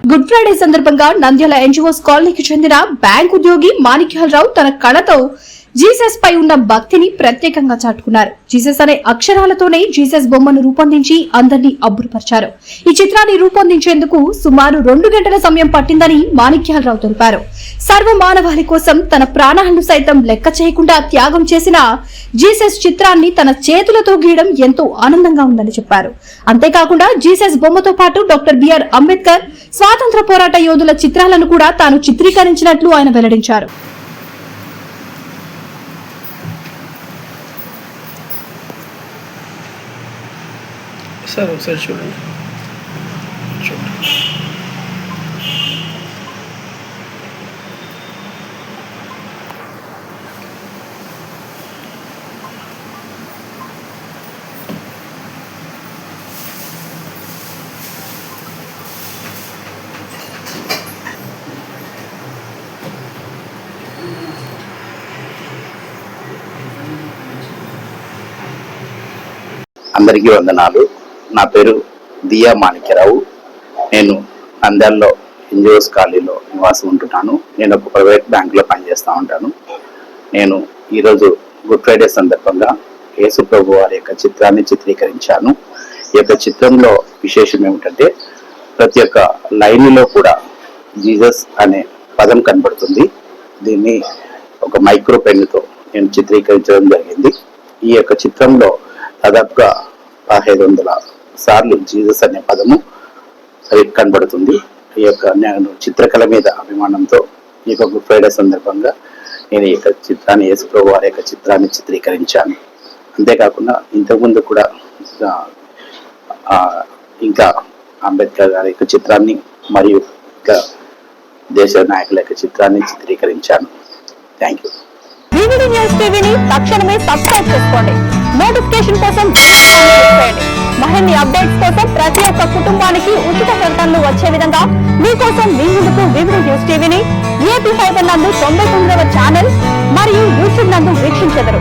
Good Friday సందర్భంగా Nandyal NGOs కాలనీకి చెందిన బ్యాంక్ ఉద్యోగి మాణిక్యాలరావు తన కళతో జీసస్ పై ఉన్న భక్తిని ప్రత్యేకంగా చాటుకున్నారు. జీసస్ అనే అక్షరాలతోనే జీసస్ బొమ్మను రూపొందించి అందరినీ అబ్బురపరిచారు. ఈ చిత్రాన్ని రూపొందించేందుకు సుమారు 2 గంటల సమయం పట్టిందని మాణిక్యాలరావు తెలిపారు. సర్వ మానవాళి కోసం తన ప్రాణాలను సైతం లెక్క చేయకుండా త్యాగం చేసిన జీసస్ చిత్రాన్ని తన చేతులతో గీయడం ఎంతో ఆనందంగా ఉందని చెప్పారు. అంతేకాకుండా జీసస్ బొమ్మతో పాటు డాక్టర్ బిఆర్ అంబేద్కర్, స్వాతంత్ర పోరాట యోధుల చిత్రాలను కూడా తాను చిత్రీకరించినట్లు ఆయన వెల్లడించారు. సార్ ఒకసారి చూడండి. అందరికీ వందనాలు. నా పేరు దియా మాణిక్యరావు. నేను నంద్యాలలో ఎన్జిఓస్ కాలనీలో నివాసం ఉంటున్నాను. నేను ఒక ప్రైవేట్ బ్యాంకులో పనిచేస్తూ ఉంటాను. నేను ఈరోజు గుడ్ ఫ్రైడే సందర్భంగా యేసు ప్రభు వారి యొక్క చిత్రాన్ని చిత్రీకరించాను. ఈ యొక్క చిత్రంలో విశేషం ఏమిటంటే ప్రతి ఒక్క లైన్లో కూడా జీసస్ అనే పదం కనబడుతుంది. దీన్ని ఒక మైక్రో పెన్నుతో నేను చిత్రీకరించడం జరిగింది. ఈ యొక్క చిత్రంలో దాదాపుగా 1500 సార్లు జీసస్ అనే పదము కనబడుతుంది. ఈ యొక్క నేను చిత్రకళ మీద అభిమానంతో ఈ యొక్క గుడ్ ఫ్రైడే సందర్భంగా నేను ఈ యొక్క చిత్రాన్ని, యేసు ప్రభు వారి యొక్క చిత్రాన్ని చిత్రీకరించాను. అంతేకాకుండా ఇంతకుముందు కూడా ఇంకా అంబేద్కర్ గారి యొక్క చిత్రాన్ని మరియు ఇంకా దేశ నాయకుల యొక్క చిత్రాన్ని చిత్రీకరించాను. Thank you. వివిడి న్యూస్ టీవీని తక్షణమే సబ్స్క్రైబ్ చేసుకోండి. నోటిఫికేషన్ కోసం మరిన్ని అప్డేట్స్ కోసం ప్రతి ఒక్క కుటుంబానికి ఉచిత ప్రకటనలు వచ్చే విధంగా మీకోసం మీ ముందుకు వివిడి న్యూస్ టీవీని ఏపీ ఫైబర్ నందు 99వ ఛానల్ మరియు యూట్యూబ్ నందు వీక్షించెదరు.